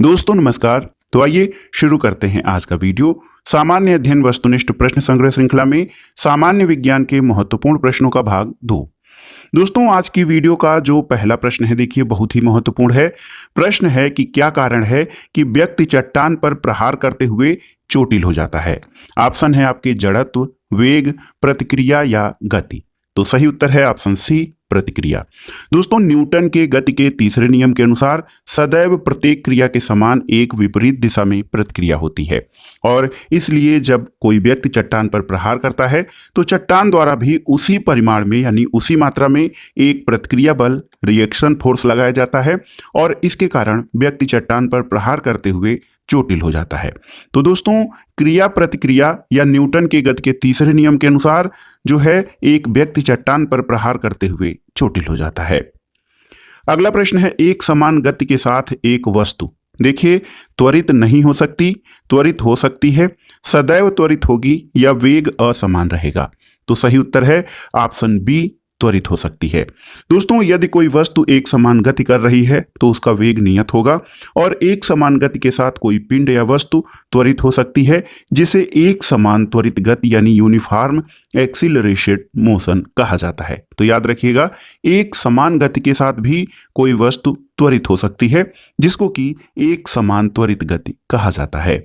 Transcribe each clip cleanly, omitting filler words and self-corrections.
दोस्तों नमस्कार। तो आइए शुरू करते हैं आज का वीडियो। सामान्य अध्ययन वस्तुनिष्ठ प्रश्न संग्रह श्रृंखला में सामान्य विज्ञान के महत्वपूर्ण प्रश्नों का भाग 2। दोस्तों आज की वीडियो का जो पहला प्रश्न है, देखिए बहुत ही महत्वपूर्ण है। प्रश्न है कि क्या कारण है कि व्यक्ति चट्टान पर प्रहार करते हुए चोटिल हो जाता है। ऑप्शन है आपके जड़त्व, वेग, प्रतिक्रिया या गति। तो सही उत्तर है ऑप्शन सी, प्रतिक्रिया। दोस्तों न्यूटन के गति के तीसरे नियम के अनुसार सदैव प्रत्येक क्रिया के समान एक विपरीत दिशा में प्रतिक्रिया होती है और इसलिए जब कोई व्यक्ति चट्टान पर प्रहार करता है तो चट्टान द्वारा भी उसी परिमाण में यानी उसी मात्रा में एक प्रतिक्रिया बल रिएक्शन फोर्स लगाया जाता है और इसके कारण व्यक्ति चट्टान पर प्रहार करते हुए चोटिल हो जाता है। तो दोस्तों क्रिया प्रतिक्रिया या न्यूटन के गति के तीसरे नियम के अनुसार जो है एक व्यक्ति चट्टान पर प्रहार करते हुए चोटिल हो जाता है। अगला प्रश्न है एक समान गति के साथ एक वस्तु, देखिए त्वरित नहीं हो सकती, त्वरित हो सकती है, सदैव त्वरित होगी या वेग असमान रहेगा। तो सही उत्तर है ऑप्शन बी, त्वरित हो सकती है। दोस्तों यदि कोई वस्तु एक समान गति कर रही है तो उसका वेग नियत होगा और एक समान गति के साथ कोई पिंड या वस्तु त्वरित हो सकती है जिसे एक समान त्वरित गति यानी यूनिफॉर्म एक्सीलरेटेड मोशन कहा जाता है। तो याद रखिएगा एक समान गति के साथ भी कोई वस्तु त्वरित हो सकती है जिसको कि एक समान त्वरित गति कहा जाता है।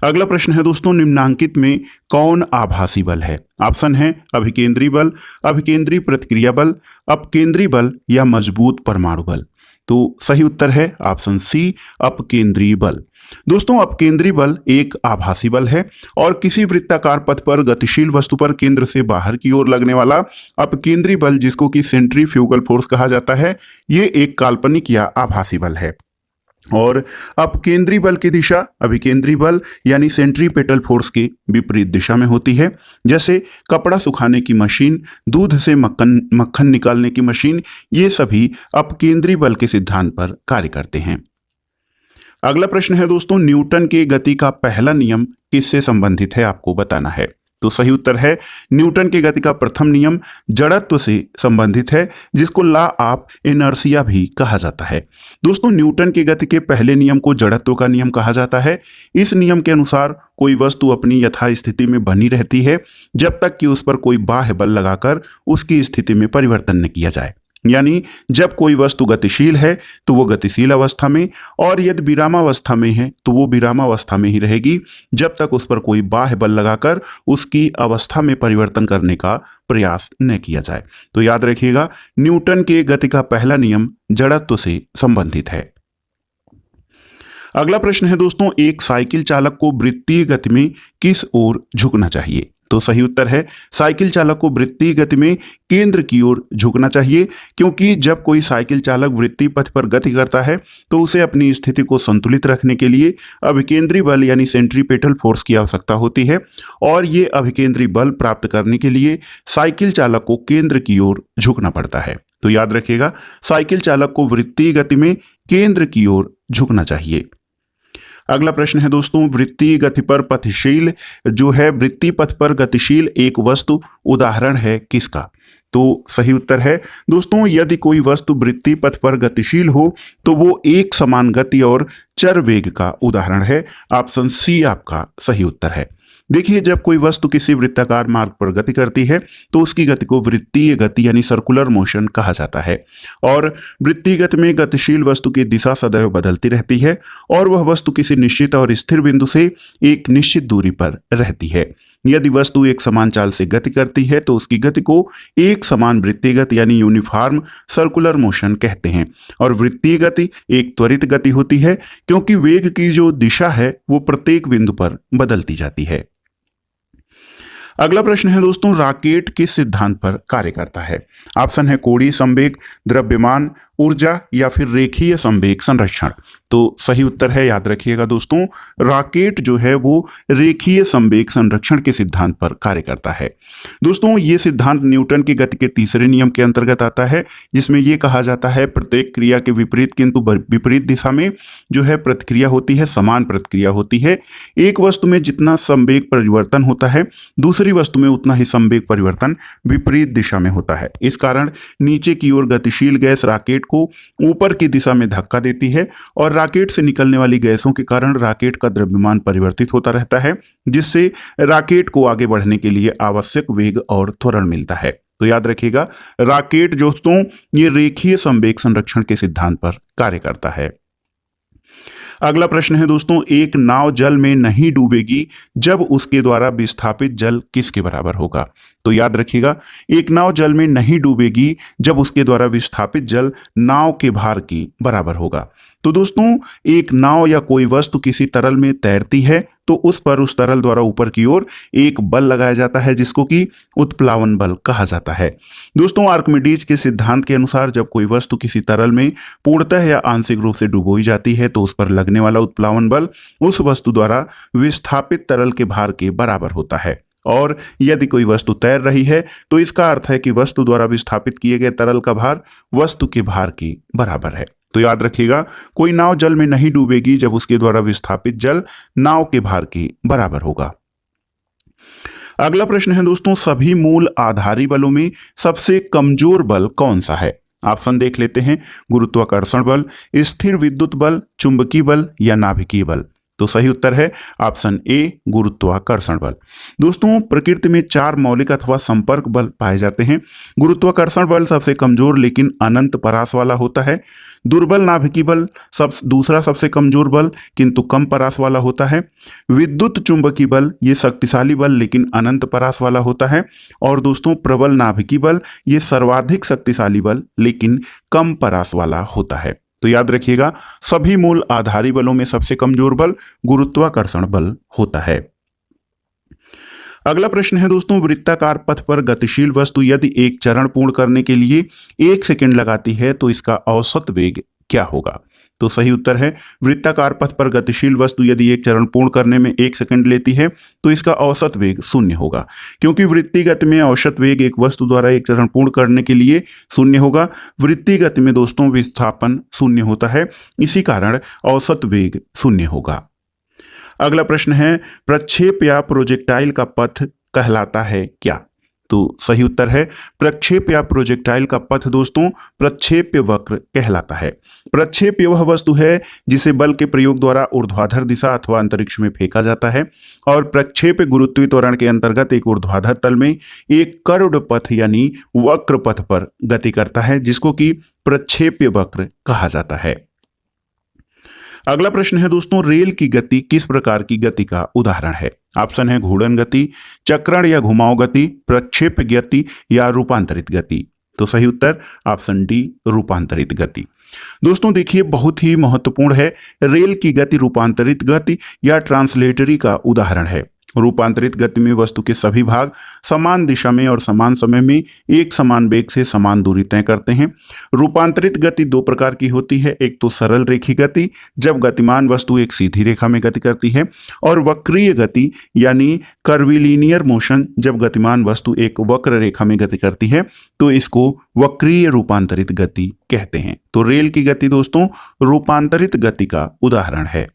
अगला प्रश्न है दोस्तों निम्नांकित में कौन आभासी बल है। ऑप्शन है अभिकेंद्री बल, अभिकेंद्री प्रतिक्रिया बल, अपकेंद्री बल या मजबूत परमाणु बल। तो सही उत्तर है ऑप्शन सी, अपकेंद्री बल। दोस्तों अपकेंद्री बल एक आभासी बल है और किसी वृत्ताकार पथ पर गतिशील वस्तु पर केंद्र से बाहर की ओर लगने वाला अपकेंद्री बल जिसको कि सेंट्रीफ्यूगल फोर्स कहा जाता है, ये एक काल्पनिक या आभासी बल है। और अपकेंद्री बल की दिशा अभिकेंद्री बल यानी सेंट्रीपेटल फोर्स के विपरीत दिशा में होती है। जैसे कपड़ा सुखाने की मशीन, दूध से मक्खन निकालने की मशीन, ये सभी अपकेंद्री बल के सिद्धांत पर कार्य करते हैं। अगला प्रश्न है दोस्तों न्यूटन के गति का पहला नियम किससे संबंधित है, आपको बताना है। तो सही उत्तर है न्यूटन के गति का प्रथम नियम जड़त्व से संबंधित है जिसको लॉ ऑफ इनर्शिया भी कहा जाता है। दोस्तों न्यूटन के गति के पहले नियम को जड़त्व का नियम कहा जाता है। इस नियम के अनुसार कोई वस्तु अपनी यथास्थिति में बनी रहती है जब तक कि उस पर कोई बाह्य बल लगाकर उसकी स्थिति में परिवर्तन न किया जाए। यानी जब कोई वस्तु गतिशील है तो वो गतिशील अवस्था में और यदि विरामावस्था में है तो वो विरामावस्था में ही रहेगी जब तक उस पर कोई बाह्य बल लगाकर उसकी अवस्था में परिवर्तन करने का प्रयास न किया जाए। तो याद रखिएगा न्यूटन के गति का पहला नियम जड़त्व से संबंधित है। अगला प्रश्न है दोस्तों एक साइकिल चालक को वृत्तीय गति में किस ओर झुकना चाहिए। तो सही उत्तर है साइकिल चालक को वृत्तीय गति में केंद्र की ओर झुकना चाहिए क्योंकि जब कोई साइकिल चालक वृत्तीय पथ पर गति करता है तो उसे अपनी स्थिति को संतुलित रखने के लिए अभिकेंद्री बल यानी सेंट्रीपेटल फोर्स की आवश्यकता होती है और ये अभिकेंद्री बल प्राप्त करने के लिए साइकिल चालक को केंद्र की ओर झुकना पड़ता है। तो याद रखिएगा साइकिल चालक को वृत्तीय गति में केंद्र की ओर झुकना चाहिए। अगला प्रश्न है दोस्तों वृत्तीय गति पर पथशील जो है वृत्तीय पथ पर गतिशील एक वस्तु उदाहरण है किसका। तो सही उत्तर है दोस्तों यदि कोई वस्तु वृत्तीय पथ पर गतिशील हो तो वो एक समान गति और चर वेग का उदाहरण है। ऑप्शन सी आपका सही उत्तर है। देखिए जब कोई वस्तु किसी वृत्ताकार मार्ग पर गति करती है तो उसकी गति को वृत्तीय गति यानी सर्कुलर मोशन कहा जाता है और वृत्तीय गति में गतिशील वस्तु की दिशा सदैव बदलती रहती है और वह वस्तु किसी निश्चित और स्थिर बिंदु से एक निश्चित दूरी पर रहती है। यदि वस्तु एक समान चाल से गति करती है तो उसकी गति को एक समान वृत्तीय गति यानी यूनिफॉर्म सर्कुलर मोशन कहते हैं और वृत्तीय गति एक त्वरित गति होती है क्योंकि वेग की जो दिशा है वो प्रत्येक बिंदु पर बदलती जाती है। अगला प्रश्न है दोस्तों रॉकेट किस सिद्धांत पर कार्य करता है। ऑप्शन है कोणीय संवेग, द्रव्यमान, ऊर्जा या फिर रेखीय संवेग संरक्षण। तो सही उत्तर है याद रखिएगा दोस्तों रॉकेट जो है वो रेखीय संवेग संरक्षण के सिद्धांत पर कार्य करता है। दोस्तों ये सिद्धांत न्यूटन की गति के तीसरे नियम के अंतर्गत आता है जिसमें ये कहा जाता है प्रत्येक क्रिया के विपरीत किंतु विपरीत दिशा में जो है प्रतिक्रिया होती है, समान प्रतिक्रिया होती है। एक वस्तु में जितना संवेग परिवर्तन होता है दूसरी वस्तु में उतना ही संवेग परिवर्तन विपरीत दिशा में होता है। इस कारण नीचे की ओर गतिशील गैस रॉकेट को ऊपर की दिशा में धक्का देती है और रॉकेट से निकलने वाली गैसों के कारण रॉकेट का द्रव्यमान परिवर्तित होता रहता है, जिससे रॉकेट को आगे बढ़ने के लिए आवश्यक वेग और त्वरण मिलता है। तो याद रखिएगा, रॉकेट दोस्तों ये रेखीय संवेग संरक्षण के सिद्धांत पर कार्य करता है। अगला प्रश्न है दोस्तों, एक नाव जल में नहीं डूबेगी जब उसके द्वारा विस्थापित जल किसके बराबर होगा? तो याद रखिएगा, एक नाव जल में नहीं डूबेगी जब उसके द्वारा विस्थापित जल नाव के भार की बराबर होगा। तो दोस्तों, एक नाव या कोई वस्तु किसी तरल में तैरती है तो उस पर उस तरल द्वारा ऊपर की ओर एक बल लगाया जाता है, जिसको कि उत्प्लावन बल कहा जाता है। दोस्तों, आर्किमिडीज के सिद्धांत के अनुसार जब कोई वस्तु किसी तरल में पूर्णतः या आंशिक रूप से डुबोई जाती है तो उस पर लगने वाला उत्प्लावन बल उस वस्तु द्वारा विस्थापित तरल के भार के बराबर होता है। और यदि कोई वस्तु तैर रही है तो इसका अर्थ है कि वस्तु द्वारा विस्थापित किए गए तरल का भार वस्तु के भार की बराबर है। तो याद रखिएगा, कोई नाव जल में नहीं डूबेगी जब उसके द्वारा विस्थापित जल नाव के भार की बराबर होगा। अगला प्रश्न है दोस्तों, सभी मूल आधारी बलों में सबसे कमजोर बल कौन सा है? ऑप्शन देख लेते हैं, गुरुत्वाकर्षण बल, स्थिर विद्युत बल, चुंबकीय बल या नाभिकीय बल। तो सही उत्तर है ऑप्शन ए, गुरुत्वाकर्षण बल। दोस्तों, प्रकृति में 4 मौलिक अथवा संपर्क बल पाए जाते हैं। गुरुत्वाकर्षण बल सबसे कमजोर लेकिन अनंत परास वाला होता है। दुर्बल नाभिकीय बल दूसरा सबसे कमजोर बल किंतु कम परास वाला होता है। विद्युत चुंबकीय बल ये शक्तिशाली बल लेकिन अनंत परास वाला होता है। और दोस्तों, प्रबल नाभिकीय बल ये सर्वाधिक शक्तिशाली बल लेकिन कम परास वाला होता है। तो याद रखिएगा, सभी मूल आधारी बलों में सबसे कमजोर बल गुरुत्वाकर्षण बल होता है। अगला प्रश्न है दोस्तों, वृत्ताकार पथ पर गतिशील वस्तु यदि एक चरण पूर्ण करने के लिए 1 सेकंड लगाती है तो इसका औसत वेग क्या होगा? तो सही उत्तर है, वृत्ताकार पथ पर गतिशील वस्तु यदि एक चरण पूर्ण करने में 1 सेकंड लेती है तो इसका औसत वेग 0 होगा, क्योंकि वृत्तीय गति में औसत वेग एक वस्तु द्वारा एक चरण पूर्ण करने के लिए 0 होगा। वृत्तीय गति में दोस्तों विस्थापन 0 होता है, इसी कारण औसत वेग 0 होगा। अगला प्रश्न है, प्रक्षेप या प्रोजेक्टाइल का पथ कहलाता है क्या? तो सही उत्तर है, प्रक्षेप या प्रोजेक्टाइल का पथ दोस्तों प्रक्षेप्य वक्र कहलाता है। प्रक्षेप्य वह वस्तु है जिसे बल के प्रयोग द्वारा ऊर्ध्वाधर दिशा अथवा अंतरिक्ष में फेंका जाता है, और प्रक्षेप्य गुरुत्वीय त्वरण के अंतर्गत एक ऊर्ध्वाधर तल में एक कर्व्ड पथ यानी वक्र पथ पर गति करता है, जिसको कि प्रक्षेप्य वक्र कहा जाता है। अगला प्रश्न है दोस्तों, रेल की गति किस प्रकार की गति का उदाहरण है? ऑप्शन है घूर्णन गति, चक्रण या घुमाव गति, प्रक्षेप गति या रूपांतरित गति। तो सही उत्तर ऑप्शन डी, रूपांतरित गति। दोस्तों देखिए, बहुत ही महत्वपूर्ण है, रेल की गति रूपांतरित गति या ट्रांसलेटरी का उदाहरण है। रूपांतरित गति में वस्तु के सभी भाग समान दिशा में और समान समय में एक समान वेग से समान दूरी तय करते हैं। रूपांतरित गति 2 प्रकार की होती है, एक तो सरल रेखीय गति जब गतिमान वस्तु एक सीधी रेखा में गति करती है, और वक्रीय गति यानी कर्विलिनियर मोशन जब गतिमान वस्तु एक वक्र रेखा में गति करती है, तो इसको वक्रीय रूपांतरित गति कहते हैं। तो रेल की गति दोस्तों रूपांतरित गति का उदाहरण है।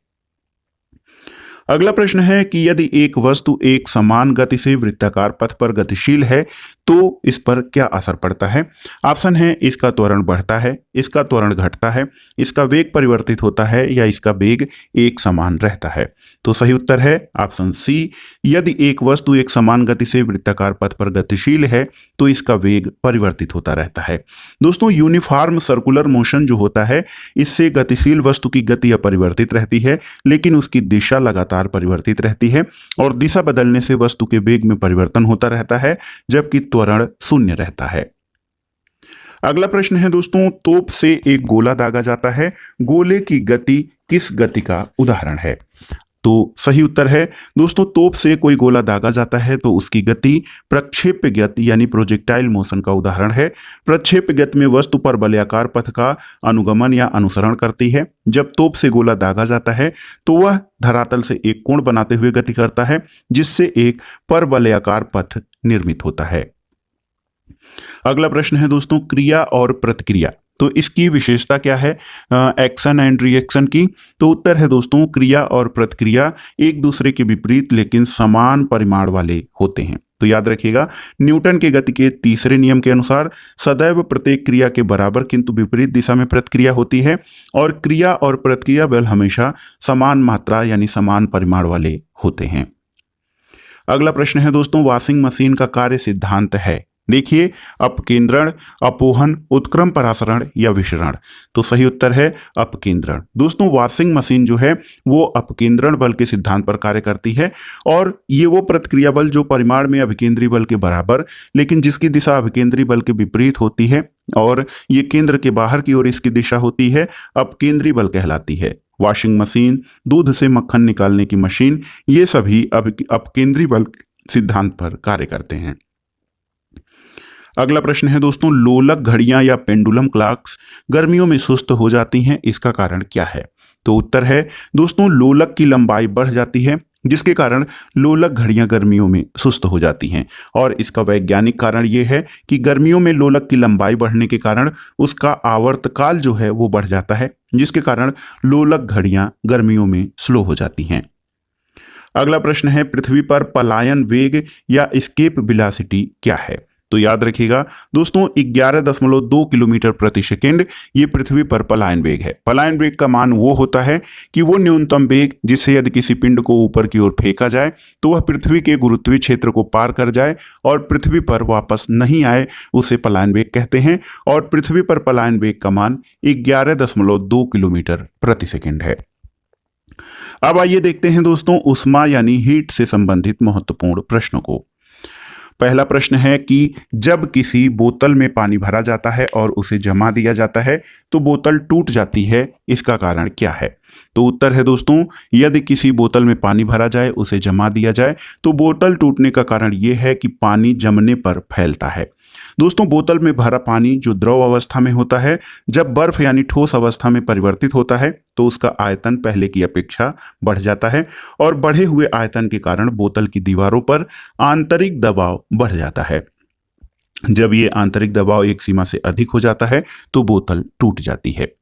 अगला प्रश्न है कि यदि एक वस्तु एक समान गति से वृत्ताकार पथ पर गतिशील है तो इस पर क्या असर पड़ता है? ऑप्शन है, इसका त्वरण बढ़ता है, इसका त्वरण घटता है, इसका वेग परिवर्तित होता है या इसका वेग एक समान रहता है। तो सही उत्तर है ऑप्शन सी, यदि एक वस्तु एक समान गति से वृत्ताकार पथ पर गतिशील है तो इसका वेग परिवर्तित होता रहता है। दोस्तों, यूनिफॉर्म सर्कुलर मोशन जो होता है, इससे गतिशील वस्तु की गति अपरिवर्तित रहती है लेकिन उसकी दिशा लगातार परिवर्तित रहती है, और दिशा बदलने से वस्तु के वेग में परिवर्तन होता रहता है जबकि त्वरण 0 रहता है। अगला प्रश्न है दोस्तों, तोप से एक गोला दागा जाता है, गोले की गति किस गति का उदाहरण है? तो सही उत्तर है दोस्तों, तोप से कोई गोला दागा जाता है तो उसकी गति प्रक्षेप्य गति यानी प्रोजेक्टाइल मोशन का उदाहरण है। प्रक्षेप्य गति में वस्तु पर वलयाकार पथ का अनुगमन या अनुसरण करती है। जब तोप से गोला दागा जाता है तो वह धरातल से एक कोण बनाते हुए गति करता है, जिससे एक परवलयाकार पथ निर्मित होता है। अगला प्रश्न है दोस्तों, क्रिया और प्रतिक्रिया, तो इसकी विशेषता क्या है एक्शन एंड रिएक्शन की? तो उत्तर है दोस्तों, क्रिया और प्रतिक्रिया एक दूसरे के विपरीत लेकिन समान परिमाण वाले होते हैं। तो याद रखिएगा, न्यूटन के गति के तीसरे नियम के अनुसार सदैव प्रत्येक क्रिया के बराबर किंतु विपरीत दिशा में प्रतिक्रिया होती है और क्रिया और प्रतिक्रिया बल हमेशा समान मात्रा यानी समान परिमाण वाले होते हैं। अगला प्रश्न है दोस्तों, वॉशिंग मशीन का कार्य सिद्धांत है। देखिए, अपकेंद्रण, अपोहन, उत्क्रम परासरण या विसरण। तो सही उत्तर है अपकेंद्रण। दोस्तों, वॉशिंग मशीन जो है वो अपकेंद्रण बल के सिद्धांत पर कार्य करती है और ये वो प्रतिक्रिया बल जो परिमाण में अभिकेंद्री बल के बराबर लेकिन जिसकी दिशा अभिकेंद्री बल के विपरीत होती है और ये केंद्र के बाहर की ओर इसकी दिशा होती है, अपकेंद्री बल कहलाती है। वॉशिंग मशीन, दूध से मक्खन निकालने की मशीन, ये सभी अपकेंद्री बल सिद्धांत पर कार्य करते हैं। अगला प्रश्न है दोस्तों, लोलक घड़ियां या पेंडुलम क्लॉक्स गर्मियों में सुस्त हो जाती हैं, इसका कारण क्या है? तो उत्तर है दोस्तों, लोलक की लंबाई बढ़ जाती है जिसके कारण लोलक घड़ियां गर्मियों में सुस्त हो जाती हैं और इसका वैज्ञानिक कारण ये है कि गर्मियों में लोलक की लंबाई बढ़ने के कारण उसका आवर्तकाल जो है वो बढ़ जाता है जिसके कारण लोलक घड़ियां गर्मियों में स्लो हो जाती हैं। अगला प्रश्न है, पृथ्वी पर पलायन वेग या एस्केप वेलोसिटी क्या है? तो याद रखिएगा दोस्तों, 11.2 किलोमीटर प्रति सेकेंड ये पृथ्वी पर पलायन वेग है। पलायन वेग का मान वो होता है कि वो न्यूनतम वेग जिससे यदि किसी पिंड को ऊपर की ओर फेंका जाए तो वह पृथ्वी के गुरुत्वीय क्षेत्र को पार कर जाए और पृथ्वी पर वापस नहीं आए, उसे पलायन वेग कहते हैं और पृथ्वी पर पलायन वेग का मान 11.2 किलोमीटर प्रति सेकेंड है। अब आइए देखते हैं दोस्तों ऊष्मा यानी हीट से संबंधित महत्वपूर्ण प्रश्नों को। पहला प्रश्न है कि जब किसी बोतल में पानी भरा जाता है और उसे जमा दिया जाता है तो बोतल टूट जाती है, इसका कारण क्या है? तो उत्तर है दोस्तों, यदि किसी बोतल में पानी भरा जाए, उसे जमा दिया जाए तो बोतल टूटने का कारण यह है कि पानी जमने पर फैलता है। दोस्तों, बोतल में भरा पानी जो द्रव अवस्था में होता है, जब बर्फ यानी ठोस अवस्था में परिवर्तित होता है तो उसका आयतन पहले की अपेक्षा बढ़ जाता है और बढ़े हुए आयतन के कारण बोतल की दीवारों पर आंतरिक दबाव बढ़ जाता है। जब ये आंतरिक दबाव एक सीमा से अधिक हो जाता है तो बोतल टूट जाती है।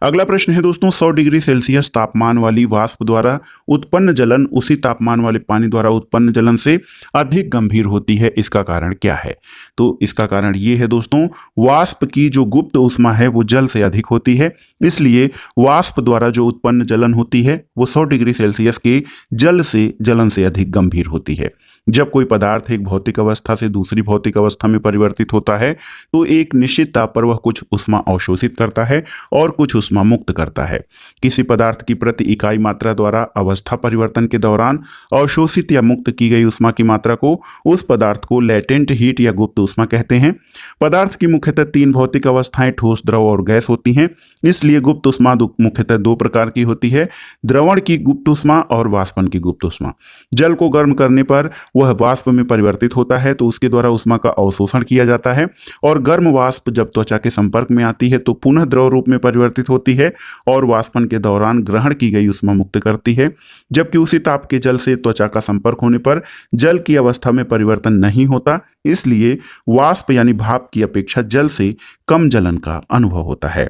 अगला प्रश्न है दोस्तों, 100 डिग्री सेल्सियस तापमान वाली वाष्प द्वारा उत्पन्न जलन उसी तापमान वाले पानी द्वारा उत्पन्न जलन से अधिक गंभीर होती है, इसका कारण क्या है? तो इसका कारण ये है दोस्तों, वाष्प की जो गुप्त ऊष्मा है वो जल से अधिक होती है, इसलिए वाष्प द्वारा जो उत्पन्न जलन होती है वो 100 डिग्री सेल्सियस के जलन से अधिक गंभीर होती है। जब कोई पदार्थ एक भौतिक अवस्था से दूसरी भौतिक अवस्था में परिवर्तित होता है तो एक निश्चित ताप पर वह कुछ ऊष्मा अवशोषित करता है और कुछ ऊष्मा मुक्त करता है। किसी पदार्थ की प्रति इकाई मात्रा द्वारा अवस्था परिवर्तन के दौरान अवशोषित या मुक्त की गई ऊष्मा की मात्रा को उस पदार्थ को लेटेंट हीट या गुप्त ऊष्मा कहते हैं। पदार्थ की मुख्यतः 3 भौतिक अवस्थाएं ठोस, द्रव और गैस होती हैं, इसलिए गुप्त ऊष्मा मुख्यतः 2 प्रकार की होती है, द्रवण की गुप्त ऊष्मा और वाष्पन की गुप्त ऊष्मा। जल को गर्म करने पर वह वाष्प में परिवर्तित होता है तो उसके द्वारा ऊष्मा का अवशोषण किया जाता है और गर्म वाष्प जब त्वचा के संपर्क में आती है तो पुनः द्रव रूप में परिवर्तित होती है और वाष्पन के दौरान ग्रहण की गई ऊष्मा मुक्त करती है। जबकि उसी ताप के जल से त्वचा का संपर्क होने पर जल की अवस्था में परिवर्तन नहीं होता, इसलिए वाष्प यानी भाप की अपेक्षा जल से कम जलन का अनुभव होता है।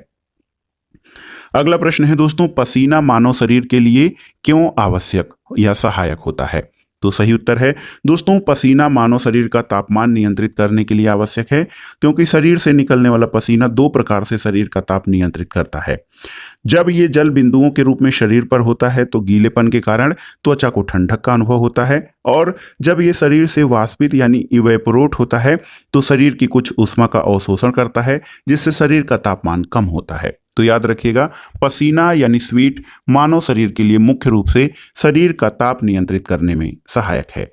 अगला प्रश्न है दोस्तों, पसीना मानव शरीर के लिए क्यों आवश्यक या सहायक होता है? तो सही उत्तर है दोस्तों, पसीना मानव शरीर का तापमान नियंत्रित करने के लिए आवश्यक है क्योंकि शरीर से निकलने वाला पसीना 2 प्रकार से शरीर का ताप नियंत्रित करता है। जब ये जल बिंदुओं के रूप में शरीर पर होता है तो गीलेपन के कारण त्वचा को ठंडक का अनुभव होता है और जब ये शरीर से वाष्पित यानी इवेपोरेट होता है तो शरीर की कुछ ऊष्मा का अवशोषण करता है जिससे शरीर का तापमान कम होता है। तो याद रखिएगा, पसीना यानी स्वेट मानव शरीर के लिए मुख्य रूप से शरीर का ताप नियंत्रित करने में सहायक है।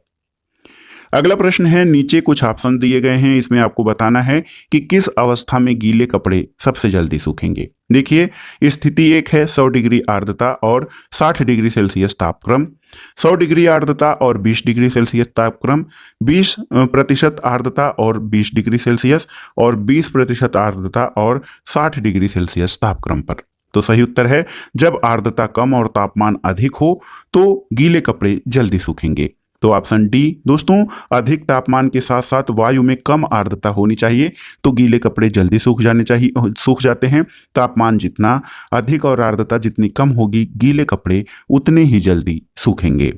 अगला प्रश्न है, नीचे कुछ ऑप्शन दिए गए हैं, इसमें आपको बताना है कि किस अवस्था में गीले कपड़े सबसे जल्दी सूखेंगे। देखिए, स्थिति 1 है 100 डिग्री आर्द्रता और 60 डिग्री सेल्सियस तापक्रम, 100 डिग्री आर्द्रता और 20 डिग्री सेल्सियस तापक्रम, 20% आर्द्रता और 20 डिग्री सेल्सियस और 20% आर्द्रता और 60 डिग्री सेल्सियस तापक्रम पर। तो सही उत्तर है, जब आर्द्रता कम और तापमान अधिक हो तो गीले कपड़े जल्दी सूखेंगे। तो ऑप्शन डी दोस्तों, अधिक तापमान के साथ साथ वायु में कम आर्द्रता होनी चाहिए तो गीले कपड़े जल्दी सूख जाते हैं। तापमान जितना अधिक और आर्द्रता जितनी कम होगी, गीले कपड़े उतने ही जल्दी सूखेंगे।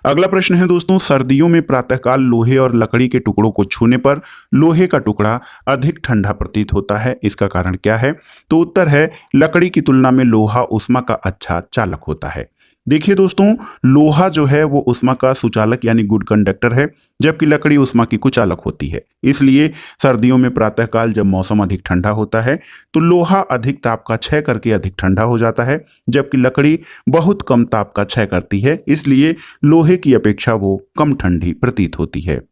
अगला प्रश्न है दोस्तों, सर्दियों में प्रातःकाल लोहे और लकड़ी के टुकड़ों को छूने पर लोहे का टुकड़ा अधिक ठंडा प्रतीत होता है, इसका कारण क्या है? तो उत्तर है लकड़ी की तुलना में लोहा ऊष्मा का अच्छा चालक होता है। देखिए दोस्तों, लोहा जो है वो ऊष्मा का सुचालक यानी गुड कंडक्टर है, जबकि लकड़ी ऊष्मा की कुचालक होती है। इसलिए सर्दियों में प्रातःकाल जब मौसम अधिक ठंडा होता है तो लोहा अधिक ताप का क्षय करके अधिक ठंडा हो जाता है, जबकि लकड़ी बहुत कम ताप का क्षय करती है, इसलिए लोहे की अपेक्षा वो कम ठंडी प्रतीत होती है।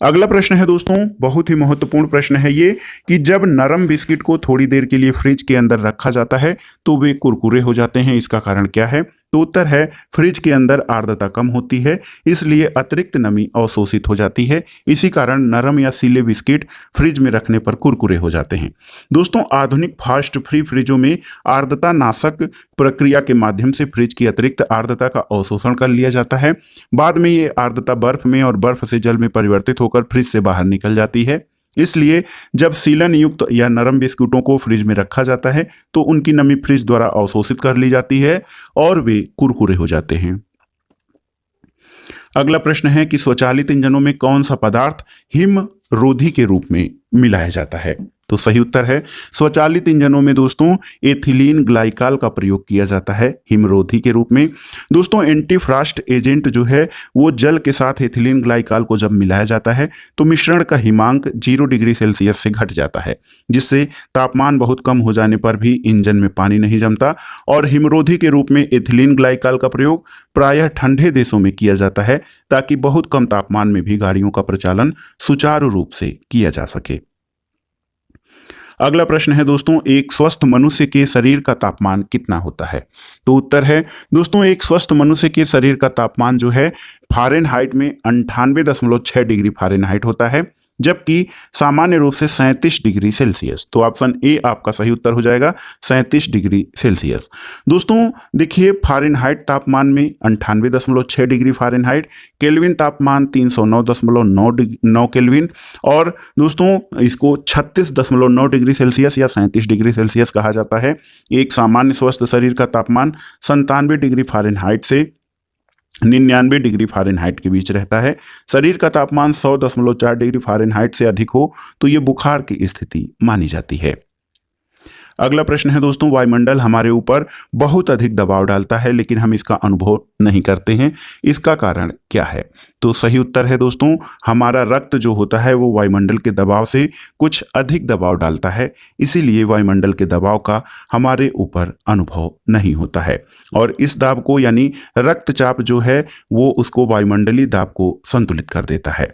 अगला प्रश्न है दोस्तों, बहुत ही महत्वपूर्ण प्रश्न है ये, कि जब नरम बिस्किट को थोड़ी देर के लिए फ्रिज के अंदर रखा जाता है तो वे कुरकुरे हो जाते हैं, इसका कारण क्या है? तो उत्तर है फ्रिज के अंदर आर्द्रता कम होती है, इसलिए अतिरिक्त नमी अवशोषित हो जाती है। इसी कारण नरम या सीले बिस्किट फ्रिज में रखने पर कुरकुरे हो जाते हैं। दोस्तों, आधुनिक फास्ट फ्री फ्रिजों में आर्द्रता नाशक प्रक्रिया के माध्यम से फ्रिज की अतिरिक्त आर्द्रता का अवशोषण कर लिया जाता है। बाद में ये आर्द्रता बर्फ में और बर्फ से जल में परिवर्तित होकर फ्रिज से बाहर निकल जाती है। इसलिए जब सीलन युक्त या नरम बिस्कुटों को फ्रिज में रखा जाता है तो उनकी नमी फ्रिज द्वारा अवशोषित कर ली जाती है और वे कुरकुरे हो जाते हैं। अगला प्रश्न है कि स्वचालित इंजनों में कौन सा पदार्थ हिम रोधी के रूप में मिलाया जाता है? तो सही उत्तर है स्वचालित इंजनों में दोस्तों एथिलीन ग्लाइकॉल का प्रयोग किया जाता है हिमरोधी के रूप में। दोस्तों, एंटी फ्रॉस्ट एजेंट जो है वो जल के साथ एथिलीन ग्लाइकॉल को जब मिलाया जाता है तो मिश्रण का हिमांक 0 डिग्री सेल्सियस से घट जाता है, जिससे तापमान बहुत कम हो जाने पर भी इंजन में पानी नहीं जमता। और हिमरोधी के रूप में एथिलीन ग्लाइकॉल का प्रयोग प्रायः ठंडे देशों में किया जाता है ताकि बहुत कम तापमान में भी गाड़ियों का प्रचालन सुचारू रूप से किया जा सके। अगला प्रश्न है दोस्तों, एक स्वस्थ मनुष्य के शरीर का तापमान कितना होता है? तो उत्तर है दोस्तों, एक स्वस्थ मनुष्य के शरीर का तापमान जो है फ़ारेनहाइट में 98.6 डिग्री फ़ारेनहाइट होता है, जबकि सामान्य रूप से 37 डिग्री सेल्सियस। तो ऑप्शन ए आपका सही उत्तर हो जाएगा, 37 डिग्री सेल्सियस। दोस्तों देखिए, फ़ारेनहाइट तापमान में 98.6 डिग्री फ़ारेनहाइट, केल्विन तापमान 309.9 केल्विन, और दोस्तों इसको 36.9 डिग्री सेल्सियस या 37 डिग्री सेल्सियस कहा जाता है। एक सामान्य स्वस्थ शरीर का तापमान 97 डिग्री फ़ारेनहाइट से 99 डिग्री फ़ारेनहाइट के बीच रहता है। शरीर का तापमान 100.4 डिग्री फ़ारेनहाइट से अधिक हो तो ये बुखार की स्थिति मानी जाती है। अगला प्रश्न है दोस्तों, वायुमंडल हमारे ऊपर बहुत अधिक दबाव डालता है लेकिन हम इसका अनुभव नहीं करते हैं, इसका कारण क्या है? तो सही उत्तर है दोस्तों, हमारा रक्त जो होता है वो वायुमंडल के दबाव से कुछ अधिक दबाव डालता है, इसीलिए वायुमंडल के दबाव का हमारे ऊपर अनुभव नहीं होता है। और इस दाब को यानी रक्तचाप जो है वो उसको वायुमंडलीय दाब को संतुलित कर देता है।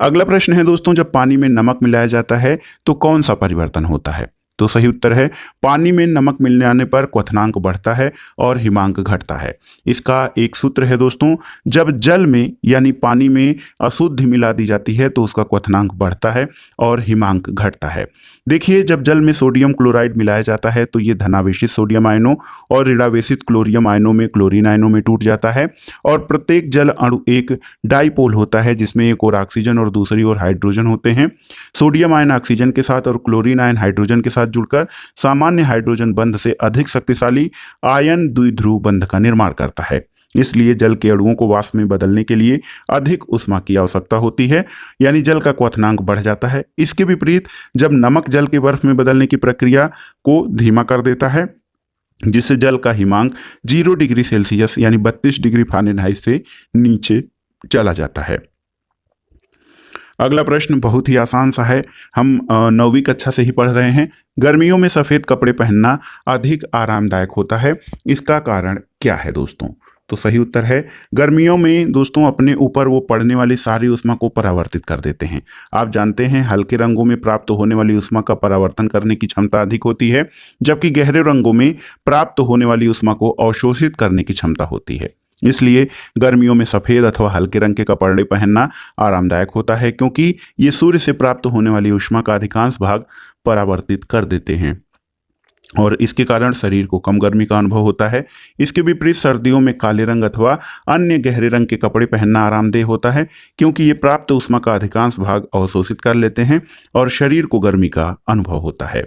अगला प्रश्न है दोस्तों, जब पानी में नमक मिलाया जाता है तो कौन सा परिवर्तन होता है? तो सही उत्तर है पानी में नमक मिल जाने पर क्वथनांक बढ़ता है और हिमांक घटता है। इसका एक सूत्र है दोस्तों, जब जल में यानी पानी में अशुद्धि मिला दी जाती है तो उसका क्वथनांक बढ़ता है और हिमांक घटता है। देखिए, जब जल में सोडियम क्लोराइड मिलाया जाता है तो ये धनावेशित सोडियम आयनों और ऋणावेशित क्लोरियम आयनों में क्लोरीन आयनों में टूट जाता है, और प्रत्येक जल अणु एक डाइपोल होता है जिसमें एक और ऑक्सीजन और दूसरी ओर हाइड्रोजन होते हैं। सोडियम आयन ऑक्सीजन के साथ और क्लोरीन आयन हाइड्रोजन के साथ जुड़कर सामान्य हाइड्रोजन बंध से अधिक शक्तिशाली आयन द्विध्रुव बंध का निर्माण करता है। इसलिए जल के अणुओं को वाष्प में बदलने के लिए अधिक ऊष्मा की आवश्यकता होती है, यानी जल का क्वथनांक बढ़ जाता है। इसके विपरीत जब नमक जल के बर्फ में बदलने की प्रक्रिया को धीमा कर देता है, जिससे जल का हिमांक 0 डिग्री सेल्सियस यानी 32 डिग्री फ़ारेनहाइट से नीचे चला जाता है। अगला प्रश्न बहुत ही आसान सा है, हम 9वीं कक्षा से ही पढ़ रहे हैं। गर्मियों में सफ़ेद कपड़े पहनना अधिक आरामदायक होता है, इसका कारण क्या है दोस्तों? तो सही उत्तर है गर्मियों में दोस्तों अपने ऊपर वो पड़ने वाली सारी ऊष्मा को परावर्तित कर देते हैं। आप जानते हैं हल्के रंगों में प्राप्त होने वाली ऊष्मा का परावर्तन करने की क्षमता अधिक होती है, जबकि गहरे रंगों में प्राप्त होने वाली ऊष्मा को अवशोषित करने की क्षमता होती है। इसलिए गर्मियों में सफ़ेद अथवा हल्के रंग के कपड़े पहनना आरामदायक होता है, क्योंकि ये सूर्य से प्राप्त होने वाली ऊष्मा का अधिकांश भाग परावर्तित कर देते हैं और इसके कारण शरीर को कम गर्मी का अनुभव होता है। इसके विपरीत सर्दियों में काले रंग अथवा अन्य गहरे रंग के कपड़े पहनना आरामदेह होता है, क्योंकि ये प्राप्त ऊष्मा का अधिकांश भाग अवशोषित कर लेते हैं और शरीर को गर्मी का अनुभव होता है।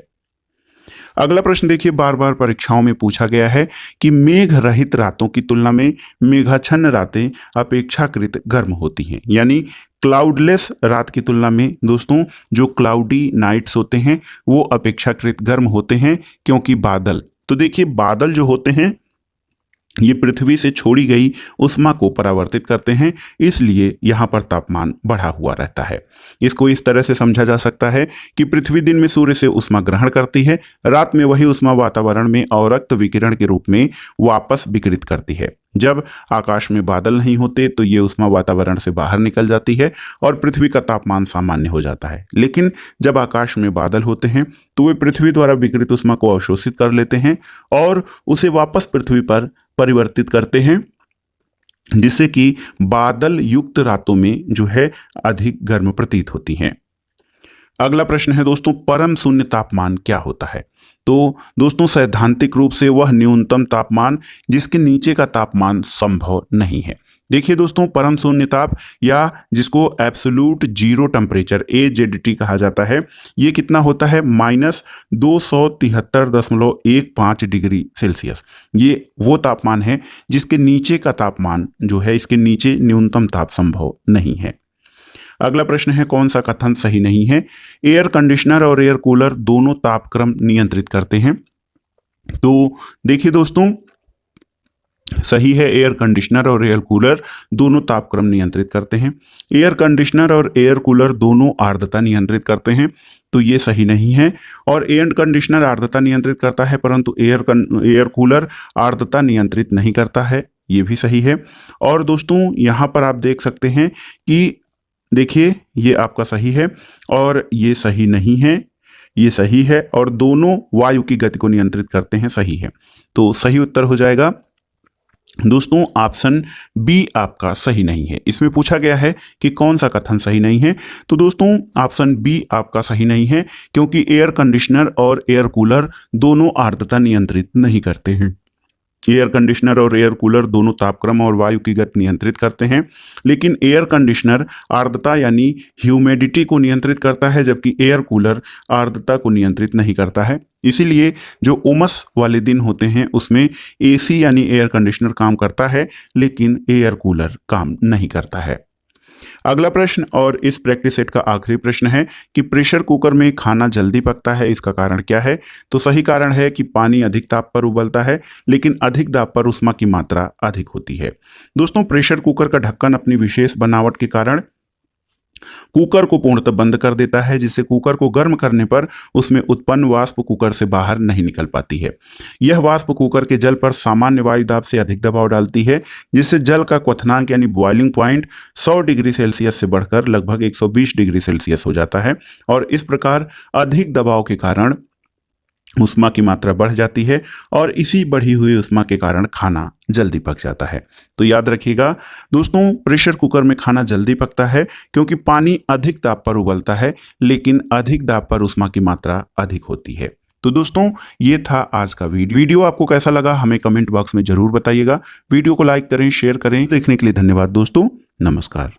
अगला प्रश्न देखिए, बार बार परीक्षाओं में पूछा गया है कि मेघ रहित रातों की तुलना में मेघाच्छन्न रातें अपेक्षाकृत गर्म होती हैं। यानी क्लाउडलेस रात की तुलना में दोस्तों जो क्लाउडी नाइट्स होते हैं वो अपेक्षाकृत गर्म होते हैं, क्योंकि बादल, तो देखिए बादल जो होते हैं ये पृथ्वी से छोड़ी गई उष्मा को परावर्तित करते हैं, इसलिए यहाँ पर तापमान बढ़ा हुआ रहता है। इसको इस तरह से समझा जा सकता है कि पृथ्वी दिन में सूर्य से उष्मा ग्रहण करती है, रात में वही उष्मा वातावरण में अवरक्त विकिरण के रूप में वापस विकिरित करती है। जब आकाश में बादल नहीं होते तो ये उष्मा वातावरण से बाहर निकल जाती है और पृथ्वी का तापमान सामान्य हो जाता है। लेकिन जब आकाश में बादल होते हैं तो वे पृथ्वी द्वारा विकिरित उष्मा को अवशोषित कर लेते हैं और उसे वापस पृथ्वी पर परिवर्तित करते हैं, जिससे कि बादल युक्त रातों में जो है अधिक गर्म प्रतीत होती हैं। अगला प्रश्न है दोस्तों, परम शून्य तापमान क्या होता है? तो दोस्तों सैद्धांतिक रूप से वह न्यूनतम तापमान जिसके नीचे का तापमान संभव नहीं है। देखिए दोस्तों, परम शून्य ताप या जिसको एब्सोल्यूट जीरो टेम्परेचर AZT कहा जाता है, ये कितना होता है? -273.15 डिग्री सेल्सियस। ये वो तापमान है जिसके नीचे का तापमान जो है, इसके नीचे न्यूनतम ताप संभव नहीं है। अगला प्रश्न है, कौन सा कथन सही नहीं है? एयर कंडीशनर और एयर कूलर दोनों तापक्रम नियंत्रित करते हैं। तो देखिए दोस्तों, सही है, एयर कंडीशनर और एयर कूलर दोनों तापक्रम नियंत्रित करते हैं। एयर कंडीशनर और एयर कूलर दोनों आर्द्रता नियंत्रित करते हैं, तो ये सही नहीं है। और एयर कंडीशनर आर्द्रता नियंत्रित करता है परंतु एयर कूलर आर्द्रता नियंत्रित नहीं करता है, ये भी सही है। और दोस्तों यहाँ पर आप देख सकते हैं कि देखिए ये आपका सही है और ये सही नहीं है, ये सही है, और दोनों वायु की गति को नियंत्रित करते हैं, सही है। तो सही उत्तर हो जाएगा दोस्तों ऑप्शन बी आपका सही नहीं है। इसमें पूछा गया है कि कौन सा कथन सही नहीं है, तो दोस्तों ऑप्शन बी आपका सही नहीं है, क्योंकि एयर कंडीशनर और एयर कूलर दोनों आर्द्रता नियंत्रित नहीं करते हैं। एयर कंडीशनर और एयर कूलर दोनों तापक्रम और वायु की गति नियंत्रित करते हैं, लेकिन एयर कंडीशनर आर्द्रता यानी ह्यूमिडिटी को नियंत्रित करता है, जबकि एयर कूलर आर्द्रता को नियंत्रित नहीं करता है। इसीलिए जो उमस वाले दिन होते हैं उसमें AC यानी एयर कंडीशनर काम करता है, लेकिन एयर कूलर काम नहीं करता है। अगला प्रश्न और इस प्रैक्टिस सेट का आखिरी प्रश्न है कि प्रेशर कुकर में खाना जल्दी पकता है, इसका कारण क्या है? तो सही कारण है कि पानी अधिक ताप पर उबलता है, लेकिन अधिक दाब पर उष्मा की मात्रा अधिक होती है। दोस्तों प्रेशर कुकर का ढक्कन अपनी विशेष बनावट के कारण कुकर को पूर्णतः बंद कर देता है, जिससे कुकर को गर्म करने पर उसमें उत्पन्न वाष्प कुकर से बाहर नहीं निकल पाती है। यह वाष्प कुकर के जल पर सामान्य वायु दाब से अधिक दबाव डालती है, जिससे जल का क्वथनांक यानी बॉइलिंग पॉइंट 100 डिग्री सेल्सियस से बढ़कर लगभग 120 डिग्री सेल्सियस हो जाता है, और इस प्रकार अधिक दबाव के कारण उष्मा की मात्रा बढ़ जाती है और इसी बढ़ी हुई उष्मा के कारण खाना जल्दी पक जाता है। तो याद रखिएगा दोस्तों, प्रेशर कुकर में खाना जल्दी पकता है क्योंकि पानी अधिक ताप पर उबलता है, लेकिन अधिक दाब पर उष्मा की मात्रा अधिक होती है। तो दोस्तों ये था आज का वीडियो आपको कैसा लगा हमें कमेंट बॉक्स में जरूर बताइएगा। वीडियो को लाइक करें, शेयर करें। देखने के लिए धन्यवाद दोस्तों, नमस्कार।